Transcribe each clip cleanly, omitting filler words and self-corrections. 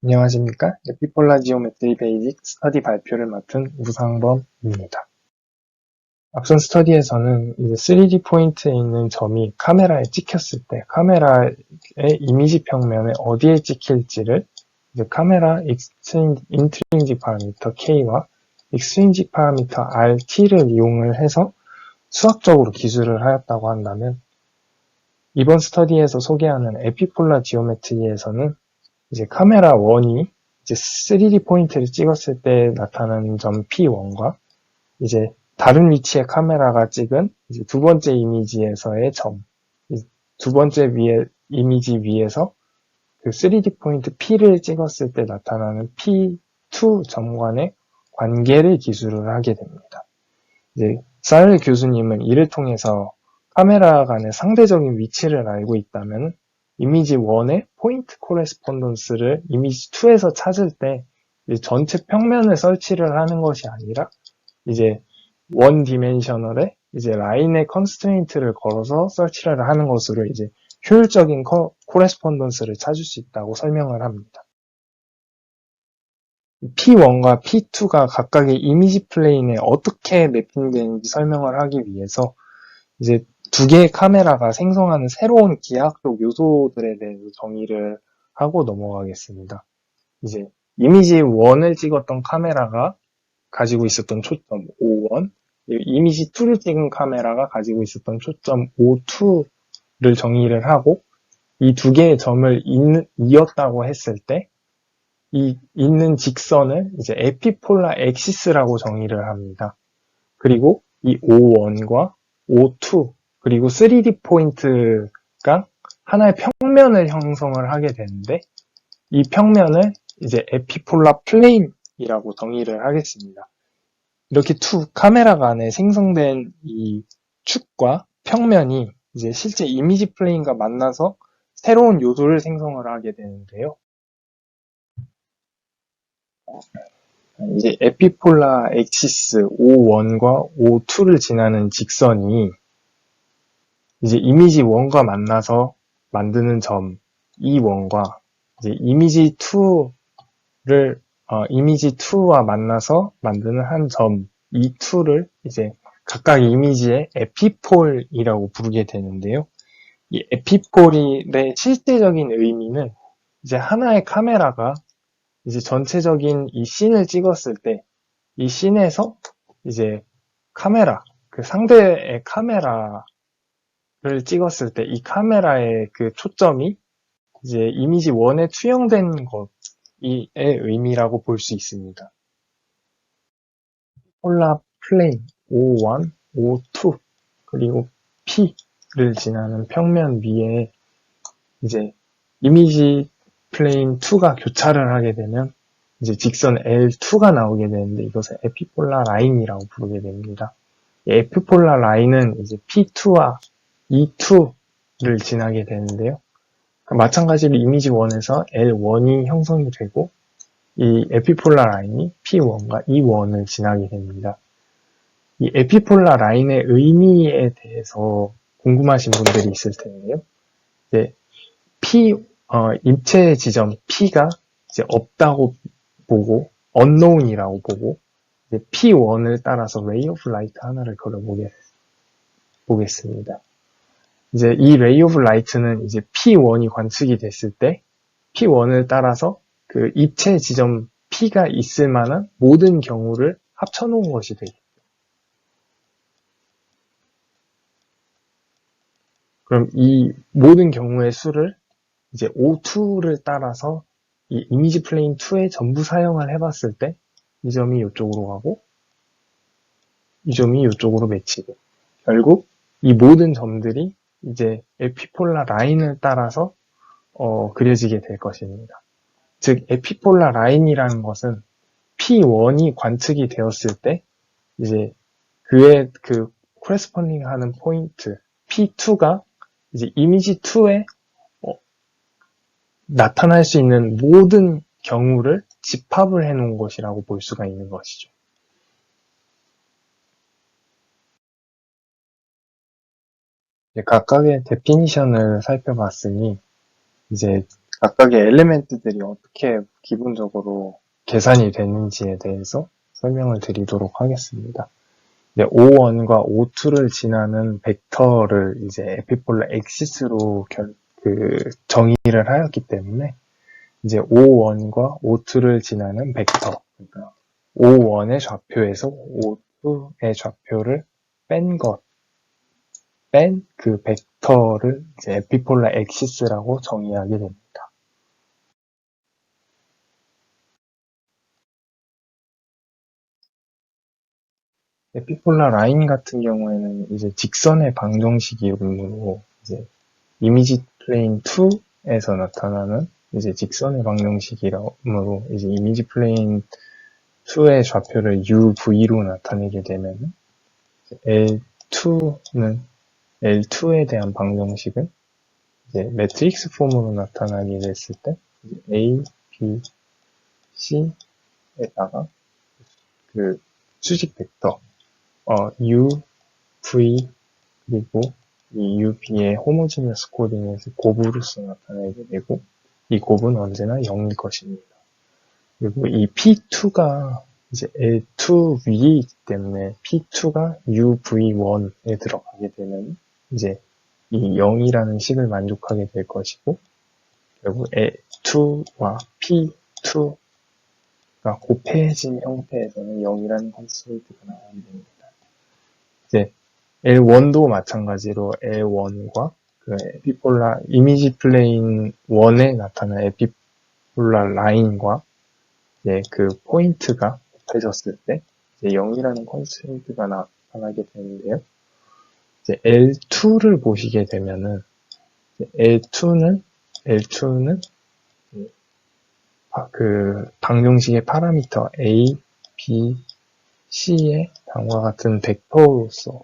안녕하십니까? 에피폴라 지오메트리 베이직 스터디 발표를 맡은 우상범입니다. 앞선 스터디에서는 이제 3D 포인트에 있는 점이 카메라에 찍혔을 때 카메라의 이미지 평면에 어디에 찍힐지를 이제 카메라 인트린직 파라미터 K와 익스트린직 파라미터 RT를 이용을 해서 수학적으로 기술을 하였다고 한다면, 이번 스터디에서 소개하는 에피폴라 지오메트리에서는 이제 카메라 1이 이제 3D 포인트를 찍었을 때 나타나는 점 P1과 이제 다른 위치의 카메라가 찍은 이제 두 번째 이미지에서의 점, 두 번째 이미지 위에서 그 3D 포인트 P를 찍었을 때 나타나는 P2 점 간의 관계를 기술을 하게 됩니다. 이제 쌀 교수님은 이를 통해서 카메라 간의 상대적인 위치를 알고 있다면 이미지 1의 포인트 코레스폰던스를 이미지 2에서 찾을 때 전체 평면을 설치를 하는 것이 아니라 이제 원 디멘셔널에 이제 라인의 컨스트레인트를 걸어서 설치를 하는 것으로 이제 효율적인 코레스폰던스를 찾을 수 있다고 설명을 합니다. P1과 P2가 각각의 이미지 플레인에 어떻게 매핑되는지 설명을 하기 위해서 이제 두 개의 카메라가 생성하는 새로운 기하학적 요소들에 대해서 정의를 하고 넘어가겠습니다. 이제 이미지 1을 찍었던 카메라가 가지고 있었던 초점 5원, 이미지 2를 찍은 카메라가 가지고 있었던 초점 52를 정의를 하고, 이 두 개의 점을 이었다고 했을 때 이 있는 직선을 이제 에피폴라 엑시스라고 정의를 합니다. 그리고 이 O1과 O2 그리고 3D 포인트가 하나의 평면을 형성을 하게 되는데, 이 평면을 이제 에피폴라 플레인이라고 정의를 하겠습니다. 이렇게 카메라가 안에 생성된 이 축과 평면이 이제 실제 이미지 플레인과 만나서 새로운 요소를 생성을 하게 되는데요. 이제 에피폴라 엑시스 O1과 O2를 지나는 직선이 이제 이미지 1과 만나서 만드는 점 E1과 이제 이미지 2와 만나서 만드는 한 점 E2를 이제 각각 이미지의 에피폴이라고 부르게 되는데요. 이 에피폴의 실제적인 의미는 이제 하나의 카메라가 이제 전체적인 이 씬을 찍었을 때 이 씬에서 이제 그 상대의 카메라를 찍었을 때 이 카메라의 그 초점이 이제 이미지 1에 투영된 것의 의미라고 볼 수 있습니다. 폴라 플레인 O1, O2 그리고 P를 지나는 평면 위에 이제 이미지 플레인 2가 교차를 하게 되면 이제 직선 L2가 나오게 되는데, 이것을 에피폴라 라인이라고 부르게 됩니다. 이 에피폴라 라인은 이제 P2와 E2를 지나게 되는데요. 마찬가지로 이미지 1에서 L1이 형성이 되고 이 에피폴라 라인이 P1과 E1을 지나게 됩니다. 이 에피폴라 라인의 의미에 대해서 궁금하신 분들이 있을 텐데요. 이제 입체 지점 P가 이제 없다고 보고 unknown이라고 보고 이제 P1을 따라서 ray of light 하나를 걸어보겠습니다. 이제 이 ray of light는 이제 P1이 관측이 됐을 때 P1을 따라서 그 입체 지점 P가 있을 만한 모든 경우를 합쳐놓은 것이 되겠죠. 그럼 이 모든 경우의 수를 이제 O2를 따라서 이 이미지 플레인 2에 전부 사용을 해봤을 때 이 점이 이쪽으로 가고 이 점이 이쪽으로 맺히고, 결국 이 모든 점들이 이제 에피폴라 라인을 따라서 그려지게 될 것입니다. 즉 에피폴라 라인이라는 것은 P1이 관측이 되었을 때 이제 그의 그 코레스폰딩 하는 포인트 P2가 이제 이미지 2에 나타날 수 있는 모든 경우를 집합을 해 놓은 것이라고 볼 수가 있는 것이죠. 각각의 데피니션을 살펴봤으니 이제 각각의 엘리멘트들이 어떻게 기본적으로 계산이 되는지에 대해서 설명을 드리도록 하겠습니다. O1과 O2를 지나는 벡터를 이제 에피폴라 액시스로 정의를 하였기 때문에 이제 O1과 O2를 지나는 벡터, 그러니까 O1의 좌표에서 O2의 좌표를 뺀 그 벡터를 이제 에피폴라 액시스라고 정의하게 됩니다. 에피폴라 라인 같은 경우에는 이제 직선의 방정식이므로 이제 이미지 플레인 2에서 나타나는 이제 직선의 방정식이므로 이제 이미지 플레인 2의 좌표를 UV로 나타내게 되면 L2에 대한 방정식은 이제 매트릭스 폼으로 나타나게 됐을 때 A, B, C에다가 그 수직 벡터 U, V 그리고 이 UB의 호모지니어스 코디네이트 곱으로서 나타내게 되고 이 곱은 언제나 0일 것입니다. 그리고 이 P2가 이제 L2 위에 있기 때문에 P2가 UV1에 들어가게 되면 이제 이 0이라는 식을 만족하게 될 것이고 결국 L2와 P2가 곱해진 형태에서는 0이라는 컨스트레인트가 나오게 됩니다. 이제 L1도 마찬가지로 L1과 그 에피폴라 이미지 플레인 1에 나타난 에피폴라 라인과 이제 그 포인트가 곱해졌을 때 이제 0이라는 컨스트레인트가 나타나게 되는데요. 이제 L2를 보시게 되면은 L2는 그 방정식의 파라미터 A, B, C의 다음과 같은 벡터로서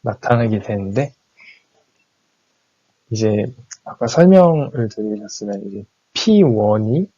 나타나게 되는데 이제 아까 설명을 드리셨으면 이제 P1이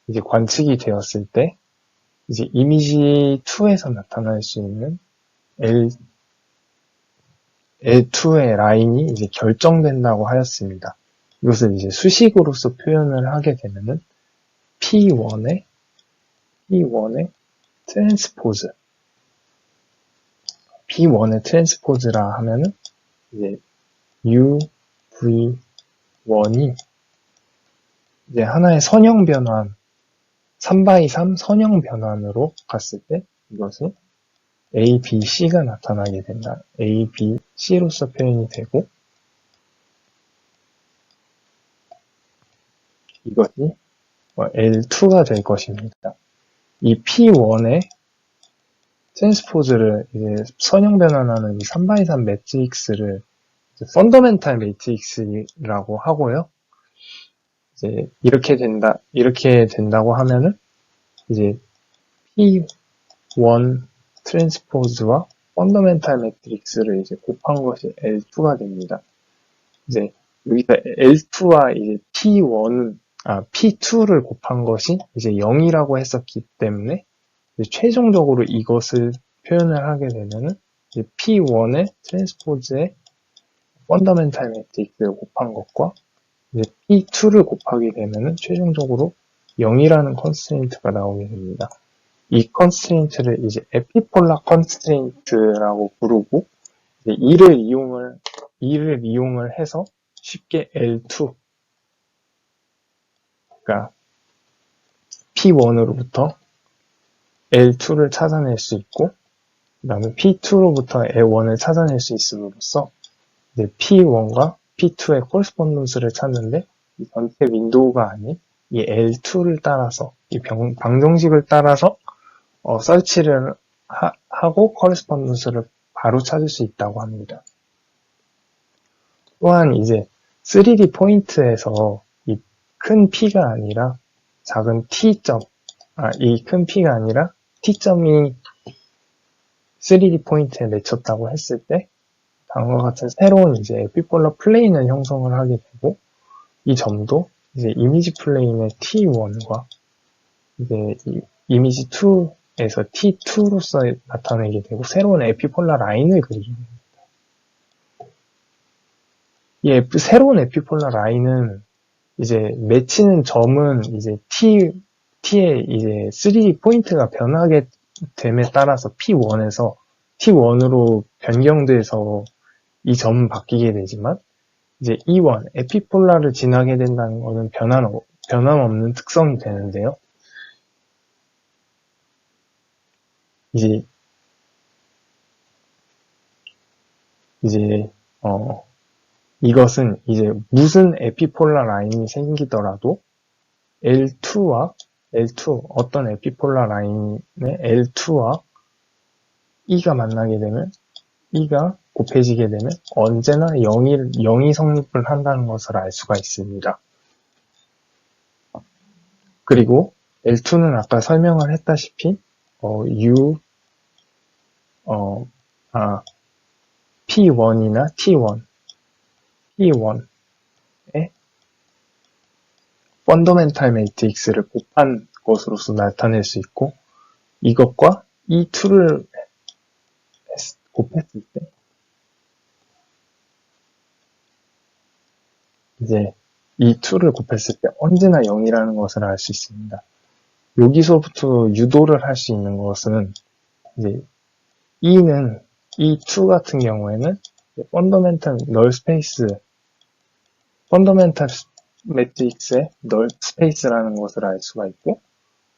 이제 관측이 되었을 때 이제 이미지 2에서 나타날 수 있는 L2의 라인이 이제 결정된다고 하였습니다. 이것을 이제 수식으로서 표현을 하게 되면은 P1의 트랜스포즈 P1의 트랜스포즈라 하면은 이제 UV1이 이제 하나의 선형 변환 3x3 선형 변환으로 갔을 때 이것은 A, B, C가 나타나게 된다. A, B, C로서 표현이 되고 이것이 L2가 될 것입니다. 이 P1의 트랜스포즈를 이제 선형 변환하는 이 3x3 매트릭스를 펀더멘탈 매트릭스라고 하고요. 이제 이렇게 된다고 하면은 이제 P1 트랜스포즈와 펀더멘탈 매트릭스를 이제 곱한 것이 L2가 됩니다. 이제 여기서 L2와 이제 P2를 곱한 것이 이제 0이라고 했었기 때문에 최종적으로 이것을 표현을 하게 되면은 이제 P1의 트랜스포즈의 펀더멘탈 매트릭스를 곱한 것과 이제 P2를 곱하게 되면은 최종적으로 0이라는 컨스트레인트가 나오게 됩니다. 이 컨스트레인트를 이제 에피폴라 컨스트레인트라고 부르고 이를 이용을 해서 쉽게 L2 그러니까 P1으로부터 L2를 찾아낼 수 있고 그 다음에 P2로부터 L1을 찾아낼 수 있음으로써 이제 P1과 P2의 코레스폰던스를 찾는데 이 전체 윈도우가 아닌 이 L2를 따라서 이 방정식을 따라서 설치를 하고 코레스폰던스를 바로 찾을 수 있다고 합니다. 또한 이제 3D 포인트에서 이 큰 P가 아니라 작은 T점, 이 큰 P가 아니라 T점이 3D 포인트에 맺혔다고 했을 때 다음과 같은 새로운 이제 에피폴라 플레인을 형성을 하게 되고 이 점도 이제 이미지 플레인의 T1과 이제 이미지 2에서 T2로서 나타내게 되고 새로운 에피폴라 라인을 그리게 됩니다. 이 새로운 에피폴라 라인은 이제 맺히는 점은 이제 T의 이제 3D 포인트가 변하게 됨에 따라서 P1에서 T1으로 변경돼서 이 점은 바뀌게 되지만, 이제 E1, 에피폴라를 지나게 된다는 것은 변함없는 특성이 되는데요. 이것은 이제 무슨 에피폴라 라인이 생기더라도 어떤 에피폴라 라인의 L2와 E가 만나게 되면, E가 곱해지게 되면 언제나 0이 성립을 한다는 것을 알 수가 있습니다. 그리고 L2는 아까 설명을 했다시피 P1이나 T1의 펀더멘탈 매트릭스를 곱한 것으로서 나타낼 수 있고, 이것과 E2를 곱했을 때 이제 E2를 곱했을 때 언제나 0이라는 것을 알 수 있습니다. 여기서부터 유도를 할 수 있는 것은 이제 E2 같은 경우에는 펀더멘탈 매트릭스의 널 스페이스라는 것을 알 수가 있고,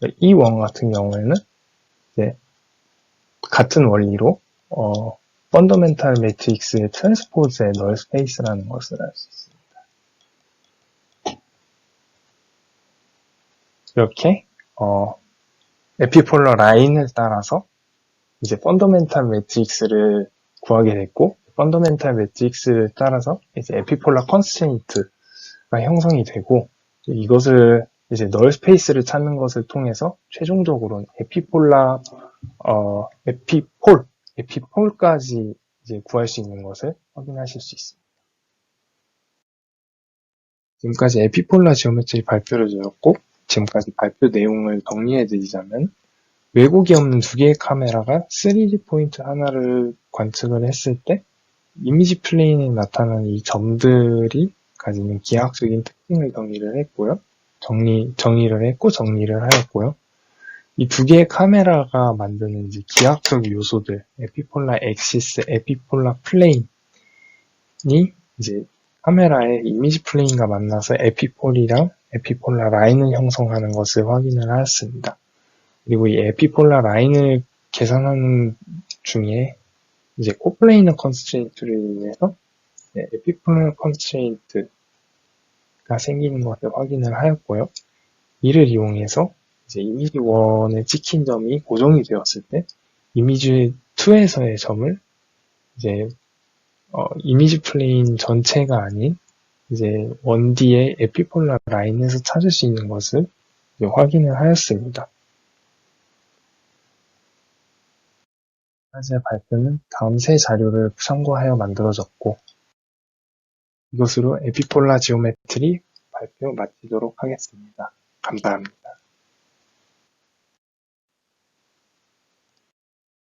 E1 같은 경우에는 이제 같은 원리로 펀더멘탈 매트릭스의 트랜스포즈의 널 스페이스라는 것을 알 수 있습니다. 이렇게 에피폴러 라인을 따라서 이제 펀더멘탈 매트릭스를 구하게 됐고, 펀더멘탈 매트릭스를 따라서 이제 에피폴라 컨스트레인트가 형성이 되고, 이것을 이제 널 스페이스를 찾는 것을 통해서 최종적으로는 에피폴까지 이제 구할 수 있는 것을 확인하실 수 있습니다. 지금까지 에피폴라 지오메트리 발표를 드렸고, 지금까지 발표 내용을 정리해드리자면, 왜곡이 없는 두 개의 카메라가 3D 포인트 하나를 관측을 했을 때 이미지 플레인에 나타나는 이 점들이 가지는 기하학적인 특징을 정리를 했고요. 정리를 하였고요. 이 두 개의 카메라가 만드는 이제 기하학적 요소들, 에피폴라 엑시스, 에피폴라 플레인이 이제 카메라의 이미지 플레인과 만나서 에피폴이랑 에피폴라 라인을 형성하는 것을 확인을 하였습니다. 그리고 이 에피폴라 라인을 계산하는 중에 이제 코플레이너 컨스트레인트를 인해서 에피폴라 컨스트레인트가 생기는 것을 확인을 하였고요. 이를 이용해서 이제 이미지 1에 찍힌 점이 고정이 되었을 때 이미지 2에서의 점을 이제 이미지 플레인 전체가 아닌 이제 1D의 에피폴라 라인에서 찾을 수 있는 것을 확인을 하였습니다. 현재 발표는 다음 세 자료를 참고하여 만들어졌고, 이것으로 에피폴라 지오메트리 발표 마치도록 하겠습니다. 감사합니다.